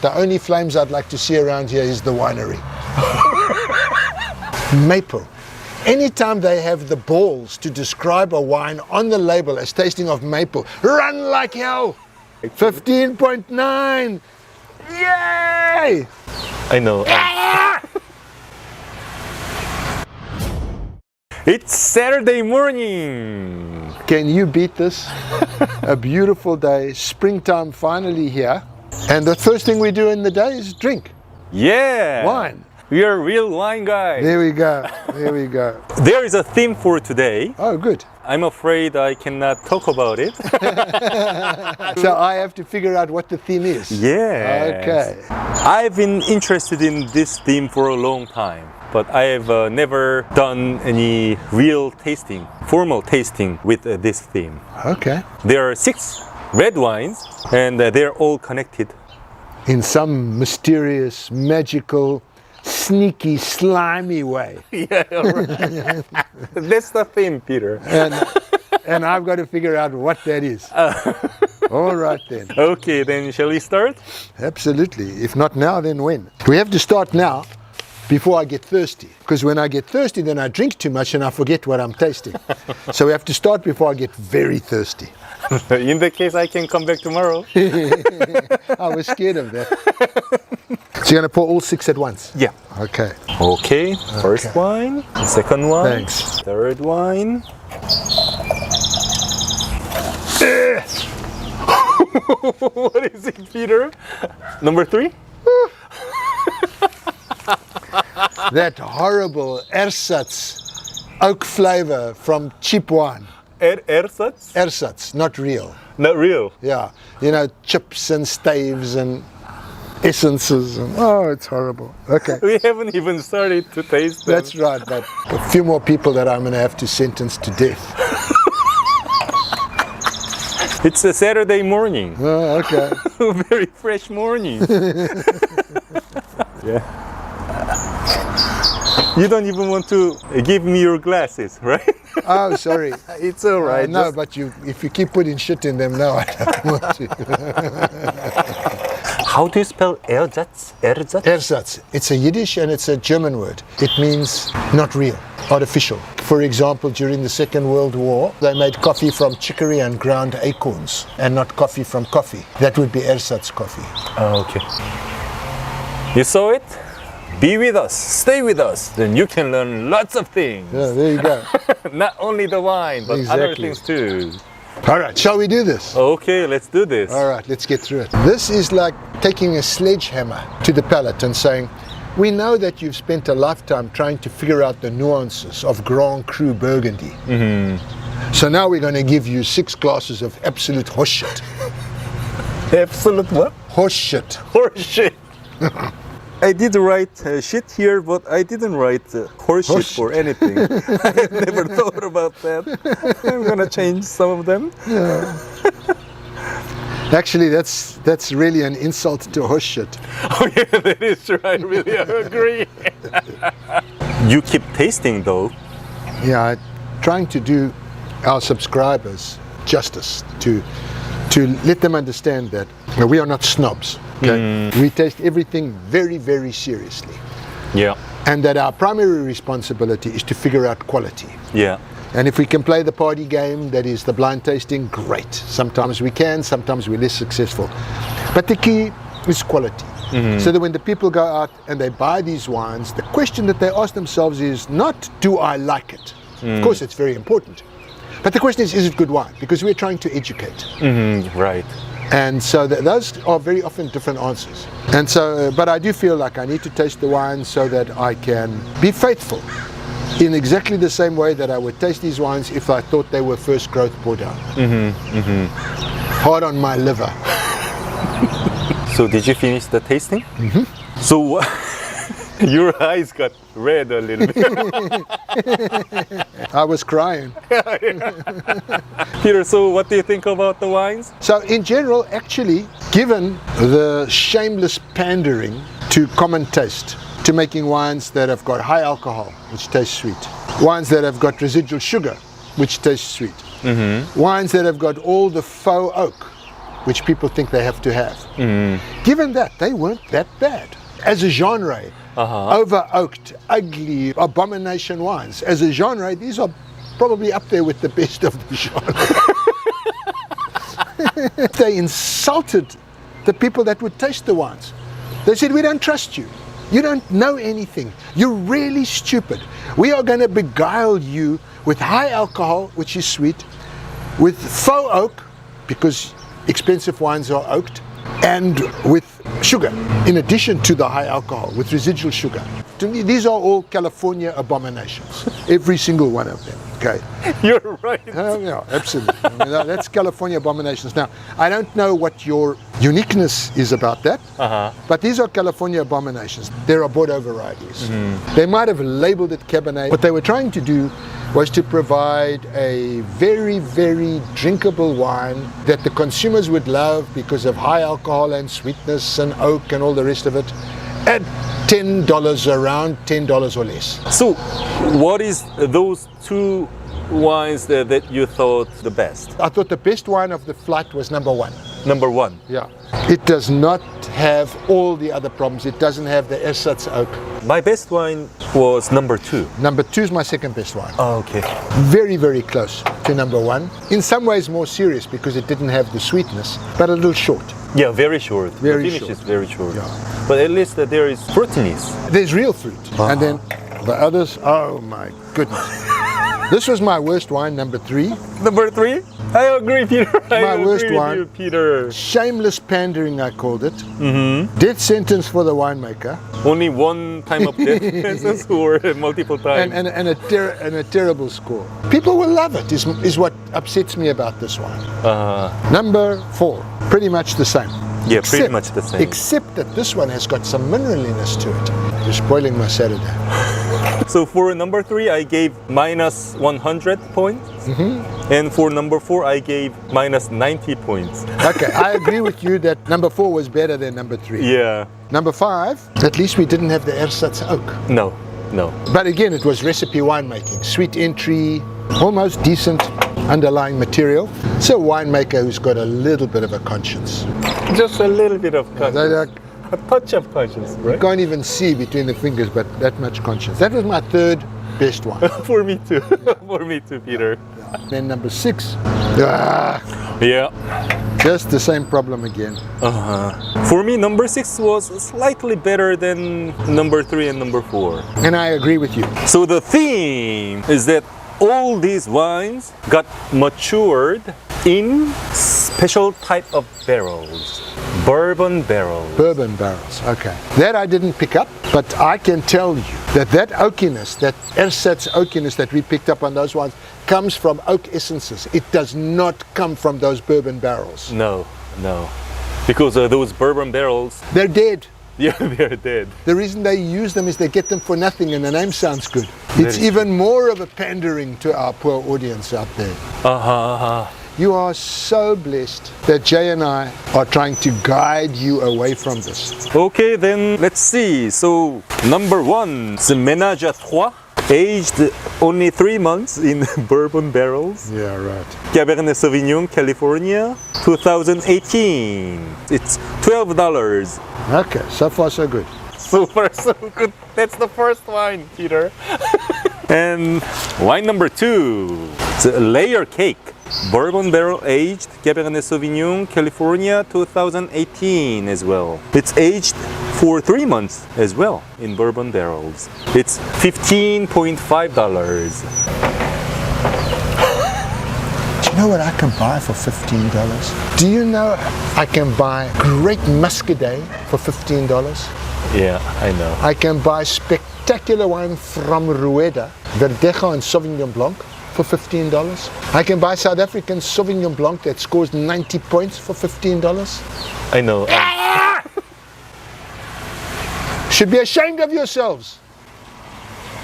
but the only flames I'd like to see around here is the winery. Maple. Anytime they have the balls to describe a wine on the label as tasting of maple, run like hell. 15.9. Yay! I know. It's Saturday morning. Can you beat this? A beautiful day, springtime finally here. And the first thing we do in the day is drink. Yeah. Wine. We are real wine guys. There we go. There we go. There is a theme for today. Oh, good. I'm afraid I cannot talk about it. So I have to figure out what the theme is. Yeah. Okay. I've been interested in this theme for a long time, but I've never done any real tasting, formal tasting with this theme. Okay. There are 6 red wines, and they're all connected. In some mysterious, magical, sneaky, slimy way. Yeah, right. That's the theme, Peter. And I've got to figure out what that is. All right then. Okay, then shall we start? Absolutely. If not now, then when? We have to start now before I get thirsty. Because when I get thirsty, then I drink too much and I forget what I'm tasting. So we have to start before I get very thirsty. In that case, I can come back tomorrow. I was scared of that. So you're going to pour all 6 at once? Yeah. Okay. Okay, first wine, second wine, Thanks. third wine. What is it, Peter? Number 3? That horrible ersatz oak flavor from cheap wine. Ersatz? Ersatz, not real. Not real. Yeah, you know, chips and staves and essences. And, oh, it's horrible. Okay. We haven't even started to taste them. That's right, but a few more people that I'm going to have to sentence to death. It's a Saturday morning. Oh, okay. Very fresh morning. Yeah. You don't even want to give me your glasses, right? Oh, sorry. It's all right. No, Just- but if you keep putting shit in them, no, I don't want to. How do you spell ersatz? Ersatz? Ersatz. It's a Yiddish and it's a German word. It means not real, artificial. For example, during the Second World War, they made coffee from chicory and ground acorns and not coffee from coffee. That would be ersatz coffee. Oh, okay. You saw it? Be with us, stay with us, then you can learn lots of things. Yeah, there you go. Not only the wine, but other Exactly. things too. All right, shall we do this? Okay, let's do this. All right, let's get through it. This is like taking a sledgehammer to the palate and saying, we know that you've spent a lifetime trying to figure out the nuances of Grand Cru Burgundy. Mm-hmm. So now we're going to give you 6 glasses of absolute horseshit. Absolute what? Horseshit. Horseshit. I did write shit here, but I didn't write horseshit for anything. I never thought about that. I'm gonna change some of them. Yeah. Actually, that's really an insult to horseshit. Oh yeah, that is true. I really agree. You keep tasting though. Yeah, trying to do our subscribers justice to let them understand that we are not snobs. Okay? We taste everything very, very seriously. Yeah. And that our primary responsibility is to figure out quality. Yeah. And if we can play the party game, that is the blind tasting, great. Sometimes we can, sometimes we're less successful. But the key is quality. So that when the people go out and they buy these wines, the question that they ask themselves is not, do I like it? Of course, it's very important. But the question is it good wine? Because we're trying to educate. Right. And so those are very often different answers. And so, but I do feel like I need to taste the wine so that I can be faithful in exactly the same way that I would taste these wines if I thought they were first growth Bordeaux. Hard on my liver. So did you finish the tasting? So your eyes got red a little bit. I was crying. Peter, so what do you think about the wines? So in general, actually, given the shameless pandering to common taste, to making wines that have got high alcohol, which taste sweet, wines that have got residual sugar, which taste sweet, wines that have got all the faux oak, which people think they have to have. Given that, they weren't that bad. As a genre, over-oaked, ugly, abomination wines. As a genre, these are probably up there with the best of the genre. They insulted the people that would taste the wines. They said, we don't trust you. You don't know anything. You're really stupid. We are going to beguile you with high alcohol, which is sweet, with faux oak, because expensive wines are oaked, and with sugar, in addition to the high alcohol, with residual sugar. To me, these are all California abominations, every single one of them, okay? You're right. Yeah, absolutely. I mean, that's California abominations. Now, I don't know what your uniqueness is about that, but these are California abominations. They're Bordeaux varieties. They might have labeled it Cabernet. What they were trying to do was to provide a very, very drinkable wine that the consumers would love because of high alcohol and sweetness and oak and all the rest of it, at $10, around $10 or less. So, what is those two wines that you thought the best? I thought the best wine of the flight was number one. Number one. Yeah. It does not have all the other problems. It doesn't have the ersatz oak. My best wine was number two. Number two is my second best wine. Oh, okay. Very, very close to number one. In some ways more serious because it didn't have the sweetness, but a little short. Yeah, very short. Very the finish short. is very short. Yeah. But at least there is fruitiness. There's real fruit. And then the others, oh my goodness. This was my worst wine, number three. Number three? I agree, Peter. My worst agree wine. with you, Peter. Shameless pandering, I called it. Death sentence for the winemaker. Only one time of death sentence or multiple times? And a terrible score. People will love it, is what upsets me about this wine. Number four, pretty much the same. Yeah, pretty much the same. Except that this one has got some mineraliness to it. You're spoiling my Saturday. So for number three, I gave minus 100 points. And for number four, I gave minus 90 points. Okay, I agree with you that number four was better than number three. Yeah. Number five, at least we didn't have the ersatz oak. No, no. But again, it was recipe winemaking. Sweet entry, almost decent underlying material. It's a winemaker who's got a little bit of a conscience. Just a little bit of conscience. A touch of conscience, right? You can't even see between the fingers, but that much conscience. That was my third best wine. For me too. For me too, Peter. Then number six, Yeah. just the same problem again. For me, number six was slightly better than number three and number four. And I agree with you. So the theme is that all these wines got matured in special type of barrels. Bourbon barrels. Bourbon barrels, okay. That I didn't pick up, but I can tell you that oakiness, that ersatz oakiness that we picked up on those wines comes from oak essences. It does not come from those bourbon barrels. No, no. Because those bourbon barrels, They're dead. yeah, they're dead. The reason they use them is they get them for nothing and the name sounds good. It's even more of a pandering to our poor audience out there. You are so blessed that Jay and I are trying to guide you away from this. Okay, then let's see. So number one, the Ménage à Trois, aged only 3 months in bourbon barrels. Yeah, right. Cabernet Sauvignon, California, 2018. It's $12. Okay, so far so good. So far, so good. That's the first wine, Peter. And wine number two, the Layer Cake. Bourbon barrel aged Cabernet Sauvignon, California, 2018 as well. It's aged for 3 months as well in bourbon barrels. It's $15.5. Do you know what I can buy for $15? Do you know I can buy great Muscadet for $15? Yeah, I know. I can buy spectacular wine from Rueda, Verdejo and Sauvignon Blanc for $15. I can buy South African Sauvignon Blanc that scores 90 points for $15. I know. Should be ashamed of yourselves.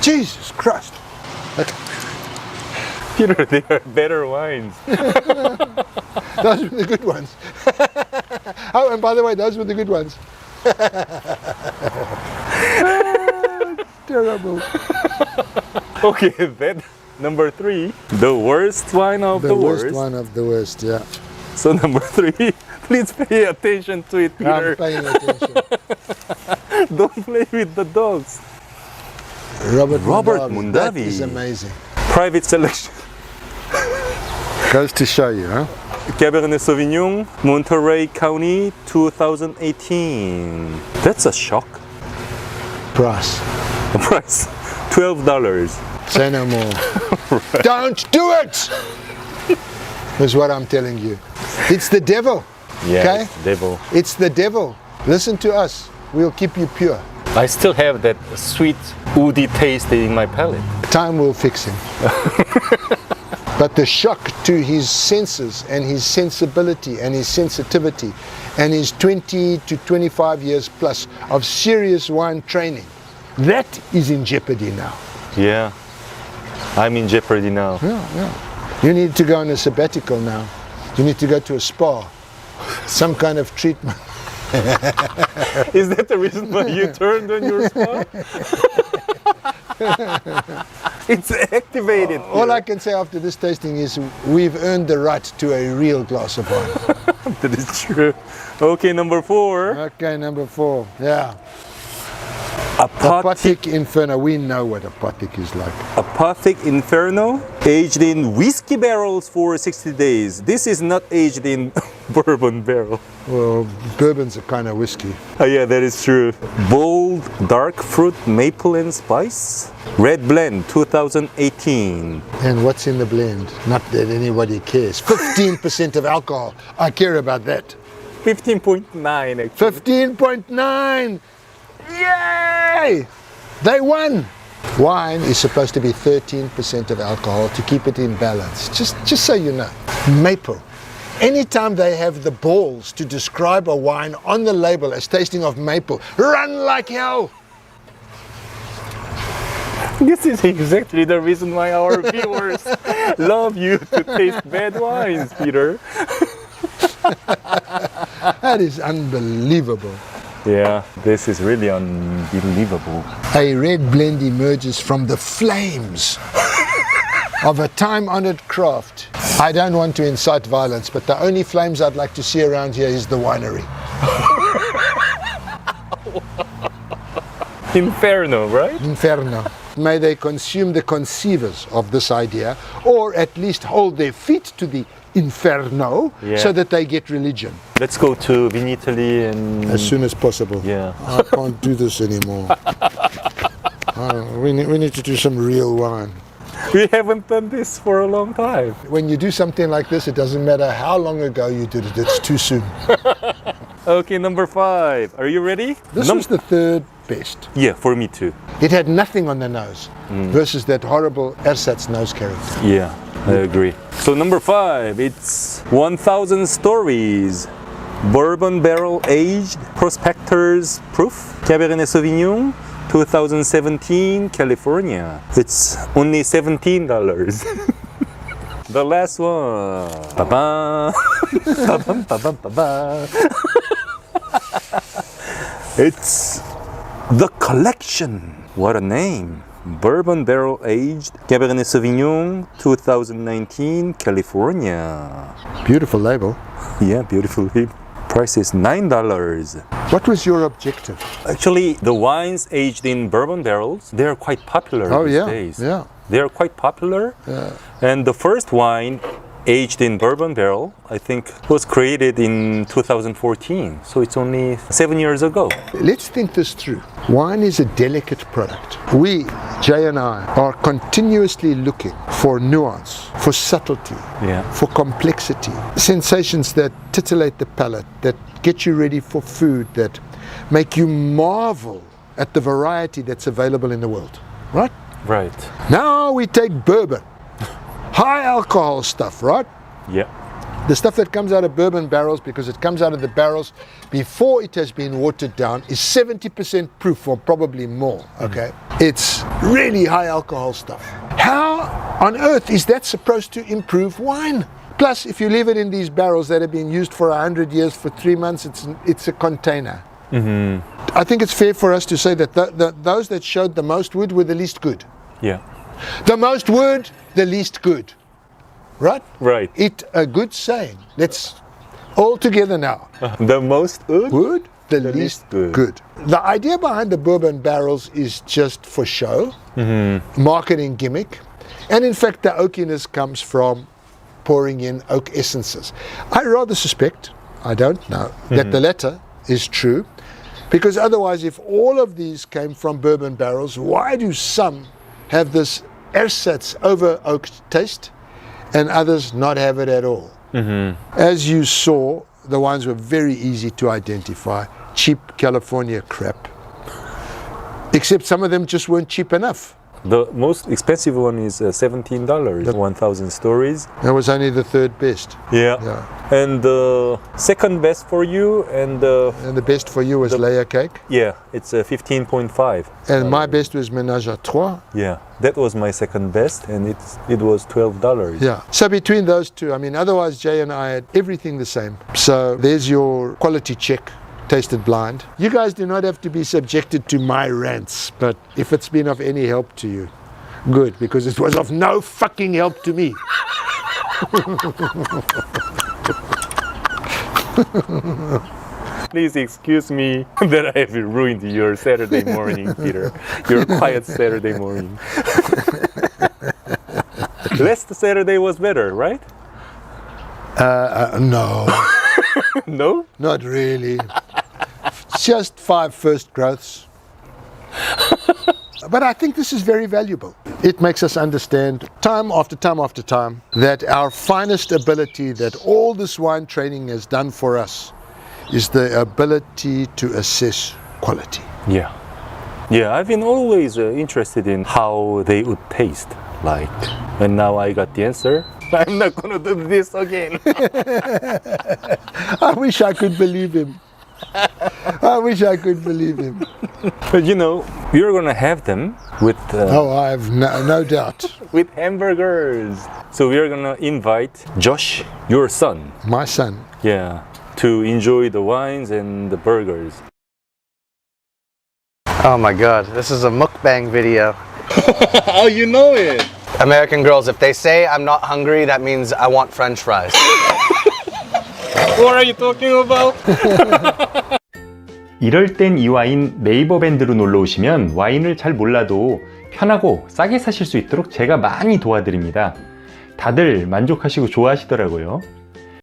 Jesus Christ. Okay. Peter, they are better wines. Those were the good ones. Oh, and by the way, those were the good ones. Terrible. Okay, then number three, the worst wine of the worst. The worst one of the worst, yeah. So number three, Please pay attention to it, Peter. I'm paying attention. Don't play with the dogs. Robert Mondavi. That is amazing. Private selection. Goes to show you, huh? Cabernet Sauvignon, Monterey County, 2018. That's a shock. Price. The price, $12. Say no more. Right. Don't do it! Is what I'm telling you. It's the devil. Yeah, okay? it's the devil. It's the devil. Listen to us. We'll keep you pure. I still have that sweet, woody taste in my palate. Time will fix him. But the shock to his senses and his sensibility and his sensitivity and his 20 to 25 years plus of serious wine training, that is in jeopardy now. Yeah, I'm in jeopardy now. Yeah. You need to go on a sabbatical now. You need to go to a spa, some kind of treatment. Is that the reason why you turned on your spa? It's activated. All I can say after this tasting is we've earned the right to a real glass of wine. That is true. Okay, number 4. Okay, number 4. Yeah. Apothic Apothic Inferno. We know what Apothic is like. Inferno, aged in whiskey barrels for 60 days. This is not aged in bourbon barrel. Well, bourbon's a kind of whiskey. Oh yeah, that is true. Bold, dark fruit, maple and spice. Red blend, 2018. And what's in the blend? Not that anybody cares. 15% of alcohol. I care about that. 15.9 actually. 15.9! Yay! They won! Wine is supposed to be 13% of alcohol to keep it in balance. Just so you know. Maple. Anytime they have the balls to describe a wine on the label as tasting of maple, run like hell! This is exactly the reason why our viewers love you to taste bad wines, Peter. That is unbelievable. Yeah, this is really unbelievable. A red blend emerges from the flames of a time-honored craft. I don't want to incite violence, but the only flames I'd like to see around here is the winery. Inferno, right? Inferno. May they consume the conceivers of this idea, or at least hold their feet to the Inferno, so that they get religion. Let's go to Vinitaly and... As soon as possible. Yeah. I can't do this anymore. We need to do some real wine. We haven't done this for a long time. When you do something like this, it doesn't matter how long ago you did it, it's too soon. Okay, number 5. Are you ready? This was the third best. Yeah, for me too. It had nothing on the nose versus that horrible ersatz nose character. Yeah, I agree. So number 5, it's 1000 Stories. Bourbon barrel aged, prospector's proof, Cabernet Sauvignon, 2017, California. It's only $17. The last one. Ba-ba. Ba-bum, ba-bum, ba-ba. It's The Collection. What a name. Bourbon barrel aged, Cabernet Sauvignon, 2019, California. Beautiful label. Yeah, beautiful label. Price is $9. What was your objective? Actually, the wines aged in bourbon barrels, they're quite popular these days. Yeah. They're quite popular. And the first wine aged in bourbon barrel, I think, was created in 2014. So it's only 7 years ago. Let's think this through. Wine is a delicate product. We, Jay and I, are continuously looking for nuance, for subtlety, for complexity, sensations that titillate the palate, that get you ready for food, that make you marvel at the variety that's available in the world. Right? Right. Now we take bourbon. High alcohol stuff, right? Yeah. The stuff that comes out of bourbon barrels, because it comes out of the barrels before it has been watered down, is 70% proof or probably more, okay? It's really high alcohol stuff. How on earth is that supposed to improve wine? Plus, if you leave it in these barrels that have been used for 100 years, for 3 months, it's a container. I think it's fair for us to say that those that showed the most wood were the least good. Yeah. The most wood, the least good. Right? Right. It a good saying. Let's All together now. The most good? Good, the The least least good. The idea behind the bourbon barrels is just for show, marketing gimmick. And in fact, the oakiness comes from pouring in oak essences. I rather suspect, I don't know, that the latter is true. Because otherwise, if all of these came from bourbon barrels, why do some have this ersatz over oak taste and others not have it at all? As you saw, the wines were very easy to identify. Cheap California crap. Except some of them just weren't cheap enough. The most expensive one is $17, 1,000 stories. That was only the third best. Yeah. Yeah. And the second best for you, and And the best for you was layer cake. yeah, it's 15.5. And my best was Ménage à Trois. Yeah, that was my second best, and it was $12. Yeah. So between those two, I mean, otherwise Jay and I had everything the same. So there's your quality check. Tasted blind. You guys do not have to be subjected to my rants, but if it's been of any help to you, good, because it was of no fucking help to me. Please excuse me that I have ruined your Saturday morning, Peter. Your quiet Saturday morning. Last Saturday was better, right? No, No? not really. Just 5 first growths. But I think this is very valuable. It makes us understand time after time after time that our finest ability that all this wine training has done for us is the ability to assess quality. Yeah. Yeah, I've been always interested in how they would taste like. And now I got the answer. I'm not gonna do this again. I wish I could believe him. I wish I could believe him. But you know, you're gonna have them with Oh, I have no doubt. with hamburgers. So we're gonna invite Josh, your son, My son. yeah, to enjoy the wines and the burgers. Oh my god, this is a mukbang video. Oh, you know it. American girls, if they say I'm not hungry, that means I want french fries. What are you talking about? 이럴 땐 이 와인 네이버 밴드로 놀러 오시면 와인을 잘 몰라도 편하고 싸게 사실 수 있도록 제가 많이 도와드립니다. 다들 만족하시고 좋아하시더라고요.